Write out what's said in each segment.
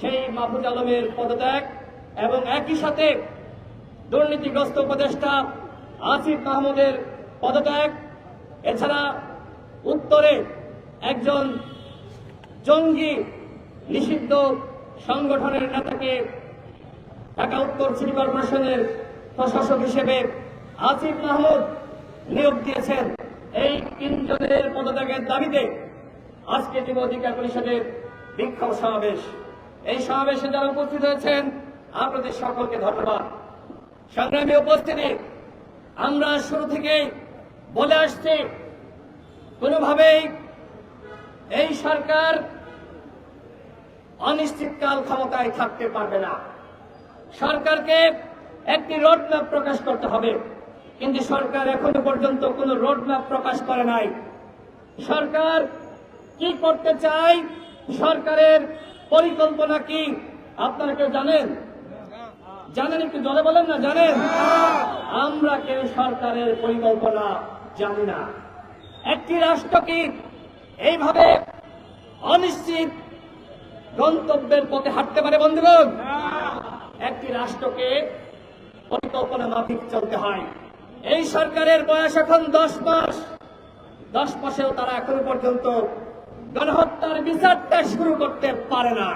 সেই মাহফুজ আলমের পদত্যাগ এবং একই সাথে দুর্নীতিগ্রস্ত উপদেষ্টা আসিফ মাহমুদের পদত্যাগ, এছাড়া উত্তরে একজন জঙ্গি নিষিদ্ধ সংগঠনের নেতাকে ঢাকা উত্তর সিটি কর্পোরেশনের প্রশাসক হিসেবে আসিফ মাহমুদ নিয়োগ দিয়েছেন। এই তিনজনের পদত্যাগের দাবিতে আজকে যুব অধিকার পরিষদের বিক্ষোভ সমাবেশ। এই সমাবেশে যারা উপস্থিত হয়েছেন আপনাদের সকলকে ধন্যবাদ। সংগ্রামী উপস্থিতি, আমরা শুরু থেকেই বলে আসছি কোনোভাবেই এই সরকার অনিশ্চিতকাল ক্ষমতায় থাকতে পারবে না। সরকারকে একটি রোডম্যাপ প্রকাশ করতে হবে, কিন্তু সরকার এখনো পর্যন্ত কোনো রোডম্যাপ প্রকাশ করে নাই। সরকার কি করতে চায়, সরকারের পরিকল্পনা কি আপনারা কেউ জানেন? জানেন? একটু জলে বলেন না, জানেন? আমরা কেউ সরকারের পরিকল্পনা জানি না। একটি রাষ্ট্র কি এইভাবে অনিশ্চিত গন্তব্যের পথে হাঁটতে পারে বন্ধুগণ? একটি রাষ্ট্রকে পরিকল্পনা মাফিক চলতে হয়। এই সরকারের বয়স এখন 10 মাস। 10 মাসেও তারা এখনো পর্যন্ত গণহত্যার বিচারটা শুরু করতে পারে না।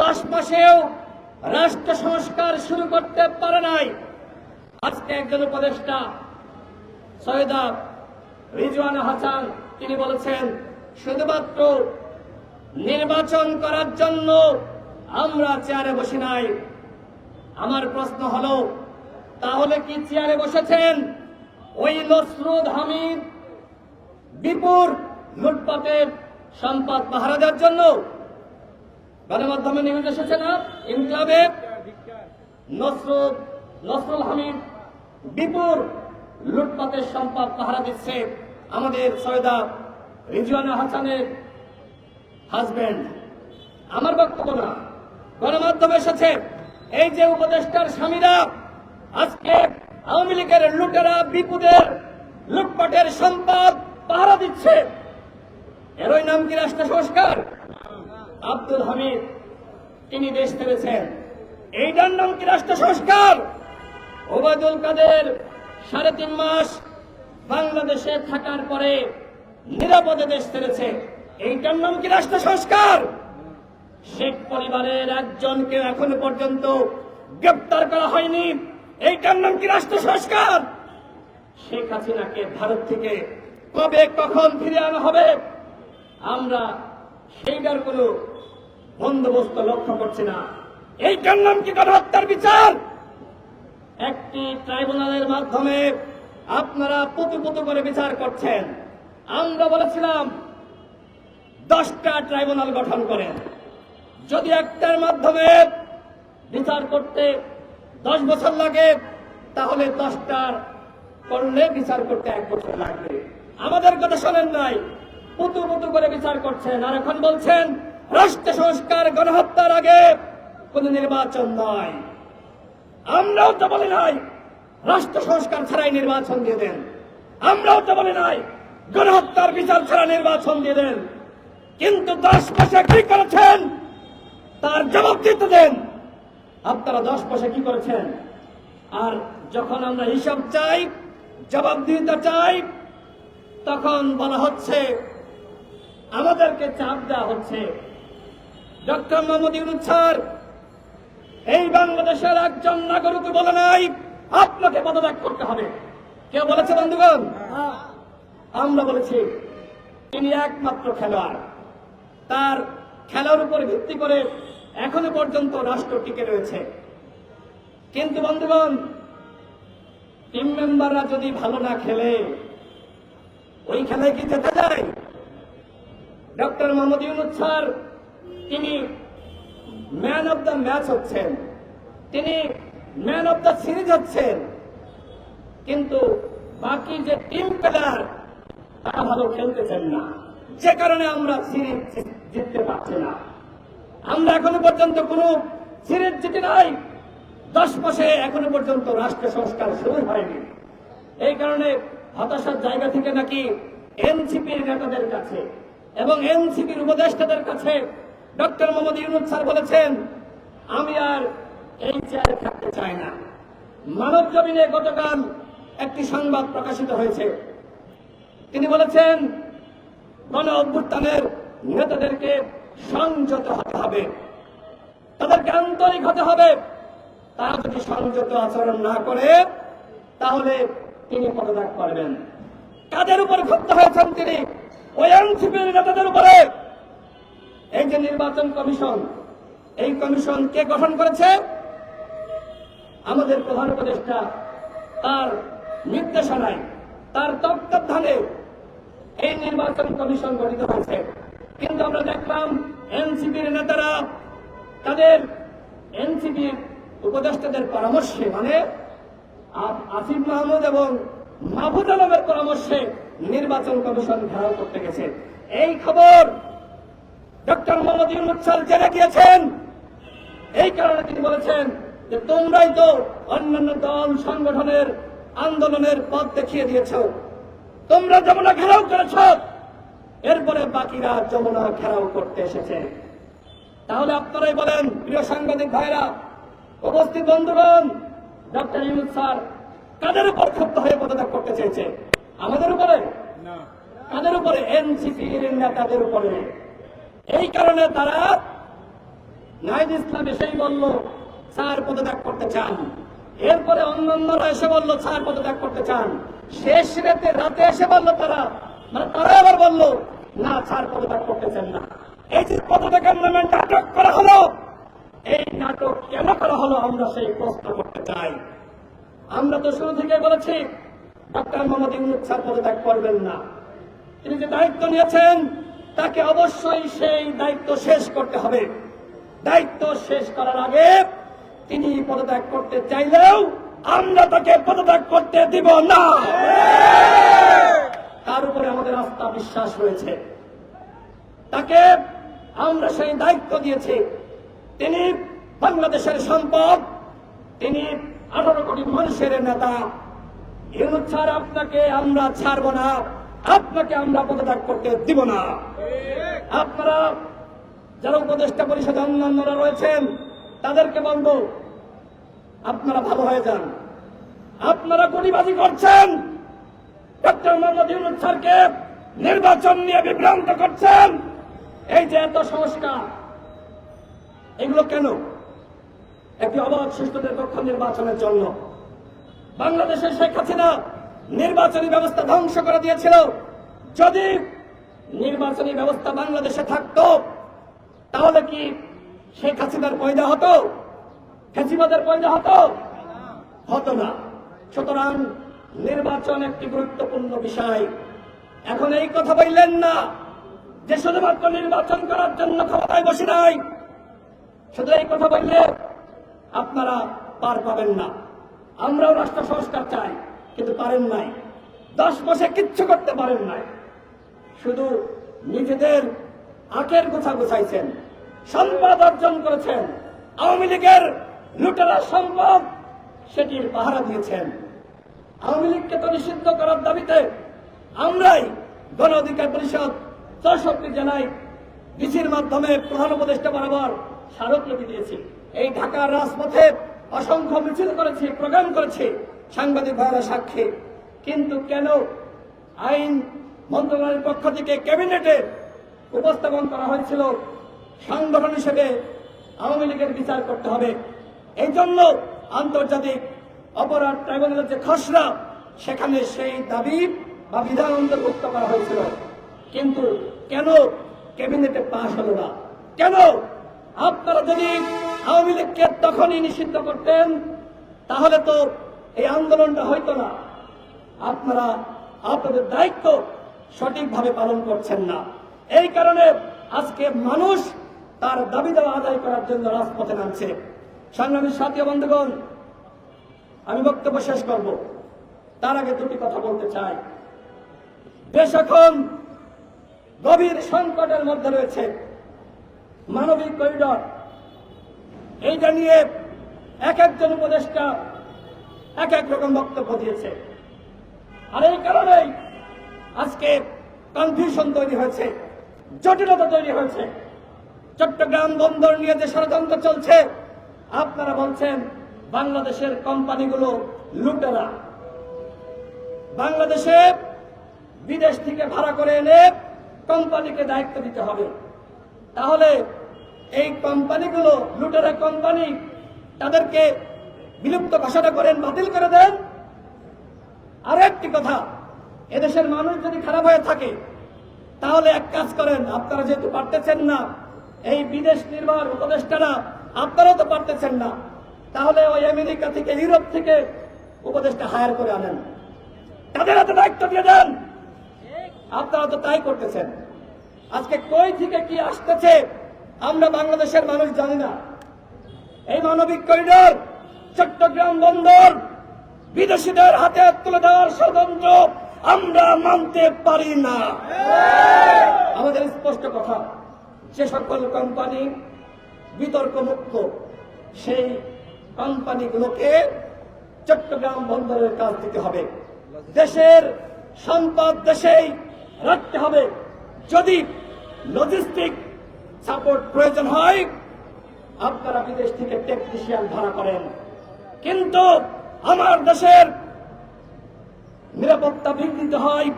10 মাসেও রাষ্ট্র সংস্কার শুরু করতে পারে নাই। আজকে একজন উপদেষ্টা সৈয়দা রিজওয়ানা হাসান তিনি বলেছেন শুধুমাত্র নির্বাচন করার জন্য আমরা চেয়ারে বসি নাই। আমার প্রশ্ন হলো, তাহলে কি চেয়ারে বসেছেন ওই নসরুল হামিদ বিপুর লুটপাটের সম্পদ পাহারা দেওয়ার জন্য? গণমাধ্যমে নিউজ এসেছে না, ইনক্লাবে নসরুল হামিদ বিপুর লুটপাটের সম্পদ পাহারা দিচ্ছে আমাদের সৈয়দা রিজওয়ানা হাসানের হাজবেন্ড। আমার বক্তব্য না, গণমাধ্যমে এসেছে এই যে উপদেষ্টার স্বামীরা আজকে আওয়ামী লীগের লুটেরা বিপুদের লুটপাটের সম্পদ পাহারা দিচ্ছে, এরই নাম কি রাষ্ট্র সংস্কার? আব্দুল হামিদ তিনি দেশ ছেড়েছেন, এইটার নাম কি রাষ্ট্র সংস্কার? ওবায়দুল কাদের 3.5 মাস বাংলাদেশে থাকার পরে নিরাপদে দেশ ছেড়েছে, এইটার নাম কি রাষ্ট্র সংস্কার? শেখ পরিবারের একজনকে এখনো পর্যন্ত গ্রেপ্তার করা হয়নি, এইটার নাম কি রাষ্ট্র সংস্কার? শেখ হাসিনাকে ভারত থেকে কবে কখন ফিরে আনা হবে আমরা সেইটার কোন বন্দোবস্ত লক্ষ্য করছি না। এইটার নাম কি গণহত্যার বিচার? একটি ট্রাইব্যুনালের মাধ্যমে আপনারা পুতু পুতু করে বিচার করছেন। আমরা বলেছিলাম 10টা ট্রাইব্যুনাল গঠন করেন। যদি একটার মাধ্যমে বিচার করতে 10 বছর লাগে, তাহলে 10টার করলে বিচার করতে 1 বছর লাগবে। আমাদের কথা শোনেন নাই, পুতু পুতু করে বিচার করছেন, আর এখন বলছেন রাষ্ট্র সংস্কার গণহত্যার আগে কোন নির্বাচন নয়। আমরাও তো বলি নাই রাষ্ট্র সংস্কার ছাড়াই নির্বাচন দিয়ে দেন, আমরাও তো বলি নাই গণহত্যার বিচার ছাড়া নির্বাচন দিয়ে দেন, কিন্তু 10 মাসে কি করেছেন তার জবাব দিতে দেন। আপনারা 10 মাসে কি করেছেন? আর যখন আমরা হিসাব চাই, জবাব দিতে চাই, তখন বলা হচ্ছে আমাদেরকে চাপ দেওয়া হচ্ছে। ডক্টর মোহাম্মদ ইউনূস স্যার এই বাংলাদেশের একজন নাগরিক বলে নাই আপনাকে পদত্যাগ করতে হবে। কেউ বলেছে বন্ধুগণ? আমরা বলেছি তিনি একমাত্র খেলোয়াড়, তার খেলার উপর ভিত্তি করে এখনো পর্যন্ত রাষ্ট্র টিকে রয়েছে। কিন্তু বন্ধুগণ, টিম মেম্বাররা যদি ভালো না খেলে ওই খেলায় কি জেতা যায়? ডক্টর মোহাম্মদ ইউনূস স্যার তিনি ম্যান অব দ্য ম্যাচ হচ্ছেন, তিনি ম্যান অব দ্য সিরিজ হচ্ছেন, কিন্তু বাকি যে টিম প্লেয়ার তারা ভালো খেলতেছেন না, যে কারণে আমরা সিরিজ জিততে পারছি না। আমরা এখনো পর্যন্ত কোন সিরিজ জিতে নাই। 10 মাসে এখনো পর্যন্ত রাষ্ট্র সংস্কার শুরু হয়নি। এই কারণে হতাশার জায়গা থেকে নাকি এনসিপির নেতাদের কাছে এবং এনসিপির উপদেষ্টাদের কাছে ডক্টর মোহাম্মদ ইউনূস স্যার বলেছেন, আমি আর এই চেয়ারে থাকতে চাই না। মানব জমিনে গতকাল একটি সংবাদ প্রকাশিত হয়েছে, তিনি বলেছেন গণ অভ্যুত্থানের নেতাদেরকে সংযত হতে হবে, তাদেরকে আন্তরিক হতে হবে। তারা যদি সংযত আচরণ না করে তাহলে তিনি পদত্যাগ করবেন। কাদের উপর ক্ষুব্ধ হয়েছেন তিনি? ওই এনসিপির নেতাদের উপরে। এই যে নির্বাচন কমিশন, এই কমিশন কে গঠন করেছে? আমাদের প্রধান উপদেষ্টা, তার নির্দেশনায়, তার তত্ত্বাবধানে এই নির্বাচন কমিশন গঠিত হয়েছে। কিন্তু আমরা দেখলাম এনসিপির নেতারা তাদের এনসিপির উপদেষ্টাদের পরামর্শে, মানে আসিফ মাহমুদ এবং মাহফুজ আলমের পরামর্শে নির্বাচন কমিশন ঘেরাও করতে গেছে। এই খবর ডক্টর মোহাম্মদ ইউনূস স্যার জেনে গিয়েছেন। এই কারণে তিনি বলেছেন যে তোমরাই তো অন্যান্য দল সংগঠনের আন্দোলনের পথ দেখিয়ে দিয়েছ, তোমরা যমুনা ঘেরাও করেছ, এরপরে বাকিরা যমুনা ঘেরাও করতে এসেছে। তাহলে আপনারাই বলেন, প্রিয় সাংবাদিক ভাইরা, উপস্থিত বন্ধুগণ, ডক্টর ইউনূস স্যার কাদের উপর ক্ষুব্ধ হয়ে পদত্যাগ করতে চেয়েছে? আমাদের উপরে? কাদের উপরে? এনসিপির নেতাদের উপরে। এই কারণে তারা নাহিদ ইসলাম এসেই বলল স্যার পদত্যাগ করতে চান, এরপরে অন্যান্যরা এসে বলল স্যার পদত্যাগ করতে চান, শেষ রাতে এসে বলল তারা, মানে তারা আবার বলল না স্যার পদত্যাগ করতে চান না। এই যে পদত্যাগের নামে নাটক করা হলো, এই নাটক কেন করা হলো আমরা সেই প্রশ্ন করতে চাই। আমরা তো শুরু থেকে বলেছি ডক্টর মোহাম্মদ ইউনূস স্যার পদত্যাগ করবেন না। তিনি যে দায়িত্ব নিয়েছেন তাকে অবশ্যই সেই দায়িত্ব শেষ করতে হবে। দায়িত্ব শেষ করার আগে তিনি পদত্যাগ করতে চাইলেও আমরা তাকে পদত্যাগ করতে দিব না। তার উপরে আমাদের আস্থা বিশ্বাস রয়েছে, তাকে আমরা সেই দায়িত্ব দিয়েছি। তিনি বাংলাদেশের সম্পদ, তিনি 18 কোটি মানুষের নেতা। ইউনূস স্যার, আপনাকে আমরা ছাড়ব না, আপনাকে আমরা পদত্যাগ করতে দিব না। আপনারা যারা উপদেষ্টা পরিষদে অন্যান্যরা রয়েছেন তাদেরকে বলবো, আপনারা ভালো হয়ে যান। আপনারা গুলিবাজি করছেন, ডক্টর মোহাম্মদ ইউনূস স্যারকে নির্বাচন নিয়ে বিভ্রান্ত করছেন। এই যে এত সংস্কার, এগুলো কেন? একটি অবাধ সুষ্ঠু নিরপেক্ষ নির্বাচনের জন্য। বাংলাদেশের শেখ হাসিনা নির্বাচনী ব্যবস্থা ধ্বংস করে দিয়েছিল। যদি নির্বাচনী ব্যবস্থা বাংলাদেশে থাকতো তাহলে কি শেখ হাসিনার পয়দা হতো? ফ্যাসিবাদের পয়দা হতো? হতো না। সুতরাং নির্বাচন একটি গুরুত্বপূর্ণ বিষয়। এখন এই কথা বললেন না যে শুধুমাত্র নির্বাচন করার জন্য ক্ষমতায় বসে নাই, শুধু এই কথা বললে আপনারা পার পাবেন না। আমরাও রাষ্ট্র সংস্কার চাই, কিন্তু পারেন নাই। 10 মাসে কিচ্ছু করতে পারেন নাই, শুধু নিজেদের আখের গোছা গোছাইছেন, সম্পদ অর্জন করেছেন, আওয়ামী লীগের লুটেরা সম্পদ সেটির পাহারা দিয়েছেন। আওয়ামী লীগকে তো নিষিদ্ধ করার দাবিতে আমরাই গণ অধিকার পরিষদ 64 জেলায় ডিসির মাধ্যমে প্রধান উপদেষ্টা বরাবর স্মারকলিপি দিয়েছি। এই ঢাকার রাজপথে অসংখ্য মিছিল করেছি, প্রোগ্রাম করেছি, সাংবাদিক ভাইরা সাক্ষী। কিন্তু কেন আইন মন্ত্রণালয়ের পক্ষ থেকে ক্যাবিনেটে উপস্থাপন করা হয়েছিল সংগঠন হিসেবে আওয়ামী লীগের বিচার করতে হবে? এই জন্য আন্তর্জাতিক অপরাধ ট্রাইব্যুনালের যে খসড়া, সেখানে সেই দাবি বা বিধান অন্তর্ভুক্ত করা হয়েছিল। কিন্তু কেন ক্যাবিনেটে পাশ হলো না? কেন? আপনারা যদি আওয়ামী লীগকে তখনই নিষিদ্ধ করতেন তাহলে তো এই আন্দোলনটা হইতো না। আপনারা আপনাদের দায়িত্ব সঠিকভাবে পালন করছেন না। এই কারণে আজকে মানুষ তার দাবি দেওয়া আদায় করার জন্য রাজপথে নামছে। সংগ্রামী সাথী বন্ধুগণ, আমি বক্তব্য শেষ করব, তার আগে দুটি কথা বলতে চাই। দেশ এখন গভীর সংকটের মধ্যে রয়েছে। মানবিক করিডর, এইটা নিয়ে এক একজন উপদেষ্টা এক এক রকম বক্তব্য দিয়েছে। আর এই কারণেই আজকে কনফিউশন তৈরি হয়েছে, জটিলতা তৈরি হয়েছে। চট্টগ্রাম বন্দর নিয়ে যে ষড়যন্ত্র চলছে, আপনারা বলছেন বাংলাদেশের কোম্পানিগুলো লুটেরা, বাংলাদেশে বিদেশ থেকে ভাড়া করে এনে কোম্পানিকে দায়িত্ব দিতে হবে। তাহলে এই কোম্পানিগুলো লুটেরা কোম্পানি, তাদেরকে বিলুপ্ত ঘোষণা করেন, বাতিল করে দেন। আর একটি কথা, এদেশের মানুষ যদি খারাপ হয়ে থাকে তাহলে এক কাজ করেন, আপনারা যেহেতু পারতেছেন না, এই বিদেশ নির্ভর উপদেষ্টারা আপনারাও তো পারতেছেন না, তাহলে ওই আমেরিকা থেকে ইউরোপ থেকে উপদেষ্টা হায়ার করে আনেন, তাদের হাতে দায়িত্ব দিয়ে দেন। আপনারা তো তাই করতেছেন। আজকে কই থেকে কি আসতেছে আমরা বাংলাদেশের মানুষ জানি না। এই মানবিক করিডোর, চট্টগ্রাম বন্দর বিদেশিদের হাতে তুলে দেওয়ার ষড়যন্ত্র আমরা মানতে পারি না। আমাদের স্পষ্ট কথা, যে সকল কোম্পানি বিতর্ক মুক্ত, সেই কোম্পানিগুলোকে চট্টগ্রাম বন্দরের কাজ দিতে হবে। দেশের সম্পদ দেশেই রাখতে হবে। যদি লজিস্টিক সাপোর্ট প্রয়োজন হয়, আপনারা বিদেশ থেকে টেকনিশিয়ান ভাড়া করেন, কিন্তু আমার দেশের নিরাপত্তা বিঘ্নিত হয়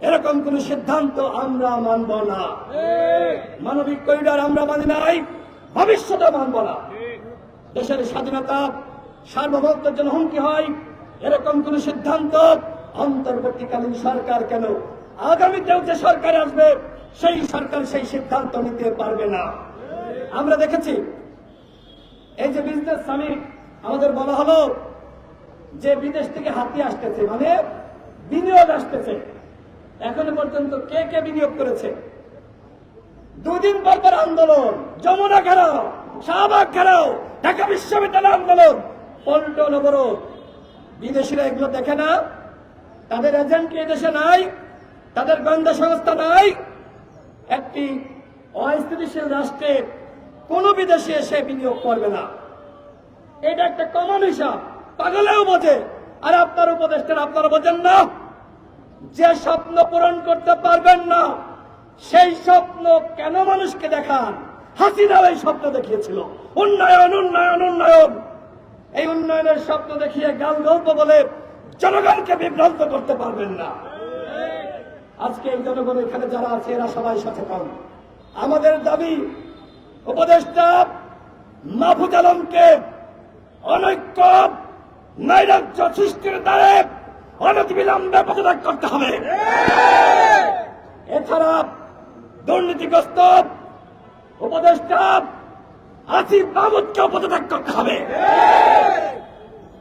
এরকম কোন সিদ্ধান্ত আমরা মানব না। মানবিক করিডোর আমরা মানি নাই, ভবিষ্যতে মানব না। দেশের স্বাধীনতা সার্বভৌমত্বের জন্য হুমকি হয় এরকম কোন সিদ্ধান্ত অন্তর্বর্তীকালীন সরকার কেন, আগামীতেও যে সরকার আসবে সেই সরকার সেই সিদ্ধান্ত নিতে পারবে না। আমরা দেখেছি এই যে বিজনেস সামিট, আমাদের বলা হলো যে বিদেশ থেকে হাতি আসতেছে, মানে বিনিয়োগ আসতেছে। এখনো পর্যন্ত কে কে বিনিয়োগ করেছে? দুদিন পর পর আন্দোলন, যমুনা ঘেরাও, শাহবাগ ঘেরাও, ঢাকা বিশ্ববিদ্যালয় আন্দোলন, পল্টন অবরোধ। বিদেশিরা এগুলো দেখে না? তাদের এজেন্ট কি দেশে নাই? তাদের গোয়েন্দা সংস্থা নাই? একটি অস্থিতিশীল রাষ্ট্রে কোন বিদেশি এসে বিনিয়োগ করবে না, এটা একটা কমন হিসাব, পাগলেও বোঝে। আর আপনার উপদেষ্টারা আপনারা বোঝেন না? যে স্বপ্ন পূরণ করতে পারবেন না সেই স্বপ্ন কেন মানুষকে দেখান? হাসিনাও এই স্বপ্ন দেখিয়েছিল, উন্নয়ন উন্নয়ন উন্নয়ন। এই উন্নয়নের স্বপ্ন দেখিয়ে গাল গল্প বলে জনগণকে বিভ্রান্ত করতে পারবেন না। আজকে এই জনগণ এখানে যারা আছে এরা সবাই সচেতন। আমাদের দাবি, উপদেষ্টা মাহফুজ আলমকে অনৈক্য নৈরাজ্য সৃষ্টির দ্বারে অনতিবিলম্বে পদত্যাগ করতে হবে। এছাড়া দুর্নীতিগ্রস্ত উপদেষ্টা আসিফ মাহমুদকে পদত্যাগ করতে হবে।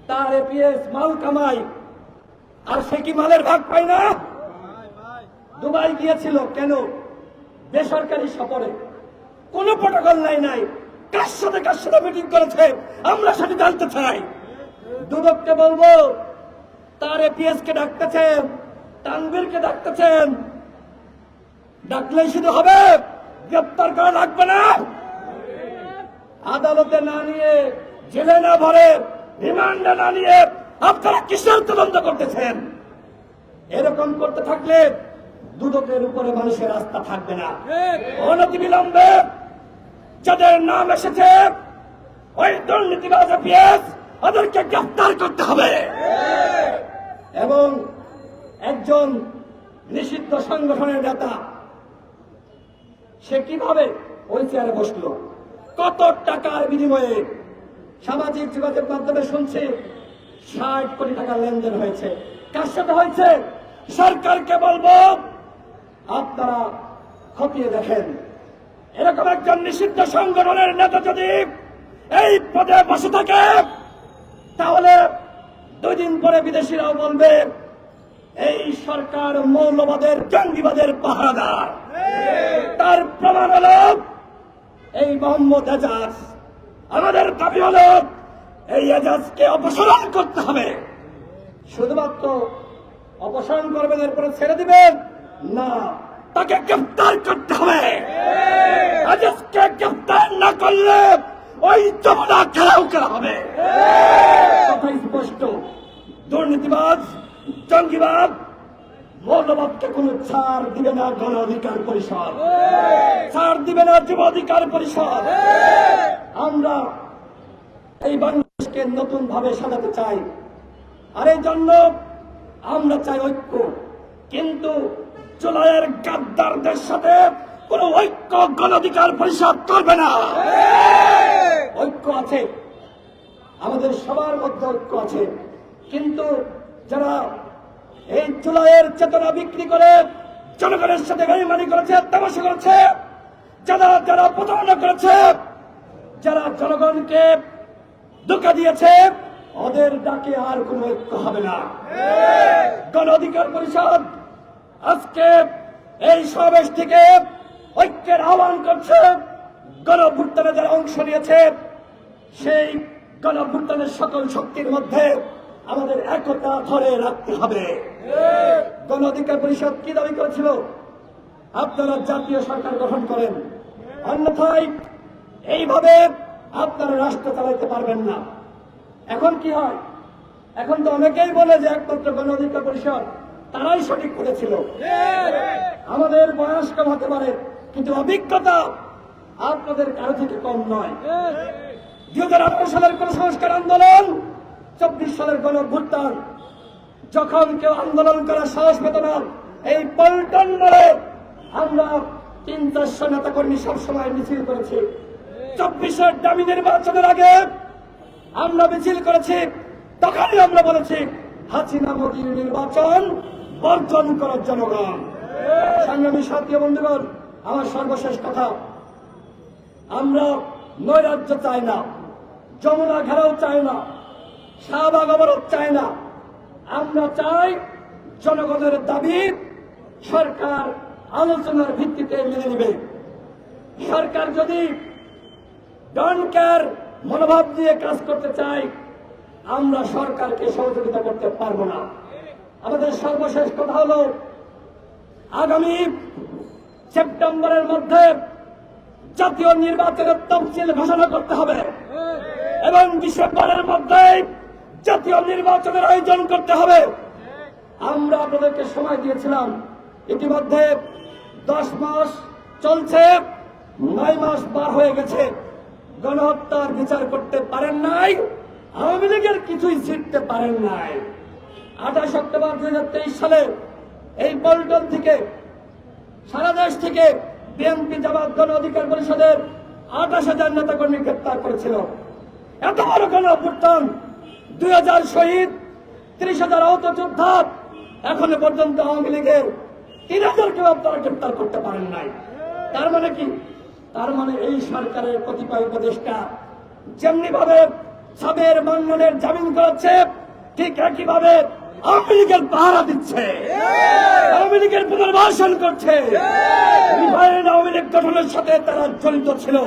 তার এপিএস মাল কামাই, আর সে কি মালের ভাগ পায় না? দুবাই গিয়েছিল কেন? বেসরকারি সফরে, কোন প্রটোকল নাই। কার সাথে মিটিং করেছে আমরা সেটা জানতে চাই। দুদককে বলবো, তার এপিএস কে ডাকতেছেন, তানভীরকে ডাকতেছেন, ডাকলেই শুধু হবে, গ্রেপ্তার করা লাগবে না। আদালতে না নিয়ে, জেলে না ভরে, রিমান্ডে না নিয়ে আপনারা কিসের তদন্ত করতেছেন? এরকম করতে থাকলে দুদকের উপরে মানুষের আস্থা থাকবে না। অনতিবিলম্বে যাদের নাম এসেছে ওই দুর্নীতিবাজ এপিএস, ওদেরকে গ্রেফতার করতে হবে। এবং একজন নিষিদ্ধ সংগঠনের নেতা, সে কিভাবে ওই চেয়ারে বসলো? কত টাকার বিনিময়ে? সামাজিক যোগাযোগ মাধ্যমে শুনছি 60 কোটি টাকা লেনদেন হয়েছে। কার সাথে হয়েছে? সরকারকে বলবো আপনারা খতিয়ে দেখেন। এরকম একজন নিষিদ্ধ সংগঠনের নেতা যদি এই পদে বসে থাকে তাহলে 2 দিন পরে বিদেশিরাও বলবে এই সরকার মৌলবাদের জঙ্গিবাদের পাহারাদার। তার প্রমাণ হল এই মোহাম্মদ এজাজ। আমাদের দাবি হল এই এজাজকে অপসারণ করতে হবে। শুধুমাত্র অপসারণ করবেন, এরপরে ছেড়ে দিবেন না, তাকে গ্রেফতার করতে হবে। এজাজকে গ্রেফতার না করলে ওই যমুনা ঘেরাও করা হবে। কথা স্পষ্ট। দুর্নীতিবাজ, জঙ্গিবাদ, মৌলবাদকে কোনো ছাড় দিবে না গণ অধিকার পরিষদ, ছাড় দিবে না যুব অধিকার পরিষদ। আমরা এই বাংলাদেশকে নতুন ভাবে সাজাতে চাই, আর এই জন্য আমরা চাই ঐক্য। কিন্তু জুলাইয়ের গাদ্দারদের সাথে কোন ঐক্য গণ অধিকার পরিষদ করবে না। ঐক্য আছে, আমাদের সবার মধ্যে ঐক্য আছে, কিন্তু যারা এই জুলাইয়ের চেতনা বিক্রি করে জনগণের সাথে বেইমানি করেছে, তামাশা করেছে, যারা প্রতারণা করেছে, যারা জনগণকে ধোঁকা দিয়েছে, ওদের ডাকে আর কোনো ঐক্য হবে না। গণ অধিকার পরিষদ আজকে এই সমাবেশ থেকে ঐক্যের আহ্বান করছে। গণঅভ্যুত্থানে যারা অংশ নিয়েছে, সেই গণঅভ্যুত্থানের সকল শক্তির মধ্যে আমাদের একতা ধরে রাখতে হবে। গণ অধিকার পরিষদ কি দাবি করেছিল? আপনারা জাতীয় সরকার গঠন করেন, অন্যথায় এইভাবে আপনারা রাষ্ট্র চালাইতে পারবেন না। এখন কি হয়? এখন তো অনেকেই বলে যে একমাত্র গণ অধিকার পরিষদ তারাই সঠিক করেছিল। আমাদের বয়স কম হতে পারে, কিন্তু অভিজ্ঞতা আপনাদের কারো থেকে কম নয়। 2018 সালের কোন সংস্কার আন্দোলন, 24 সালের গণ অভ্যুত্থান, যখন কেউ আন্দোলন করার সাহস পেত না, এই পল্টন মোড়ে আমরা 300-400 নেতা কর্মী সবসময় মিছিল করেছি। 24-এর দামি নির্বাচনের আগে আমরা মিছিল করেছি, তখনই আমরা বলেছি হাসিনা মোদীর নির্বাচন বর্জন করার জনগণ। সংগ্রামী সাথী বন্ধুগণ, আমার সর্বশেষ কথা, আমরা নৈরাজ্য চাই না, যমুনা ঘেরাও চাই না, শাহবাগ অবরোধ চাই না। আমরা চাই জনগণের দাবি সরকার আলোচনার ভিত্তিতে মেনে নেবে। সরকার যদি ডোন্ট কেয়ার মনোভাব দিয়ে কাজ করতে চাই, আমরা সরকারকে সহযোগিতা করতে পারবো না। আমাদের সর্বশেষ কথা হলো, আগামী সেপ্টেম্বরের মধ্যে জাতীয় নির্বাচনের তফসিল ঘোষণা করতে হবে এবং ডিসেম্বরের মধ্যে জাতীয় নির্বাচনের আয়োজন করতে হবে। আমরা আপনাদেরকে সময় দিয়েছিলাম, ইতিমধ্যে 10 মাস চলছে, 9 মাস পার হয়ে গেছে। গণহত্যার বিচার করতে পারেন নাই, আওয়ামী লীগের কিছুই জিততে পারেন নাই। 28 অক্টোবর 2023 সালে এই পল্টন থেকে, সারা দেশ থেকে বিএনপি জামাত গণ অধিকার পরিষদের 28,000 নেতাকর্মী গ্রেপ্তার করেছিল। এত বড় গণ অভ্যুত্থান, 2000 শহীদ, 30,000 আহত যোদ্ধা, এখনো পর্যন্ত আওয়ামী লীগের 3,000 কেউ আপনারা গ্রেপ্তার করতে পারেন নাই। তার মানে কি? তার মানে এই সরকারের কতিপয় উপদেষ্টা যেমনি ভাবে সাবের মাননের জামিন করাচ্ছে, ঠিক একইভাবে আওয়ামী লীগের পাহারা দিচ্ছে, আওয়ামী লীগের পুনর্বাসন করছে। আওয়ামী লীগ গঠনের সাথে তারা জড়িত ছিল।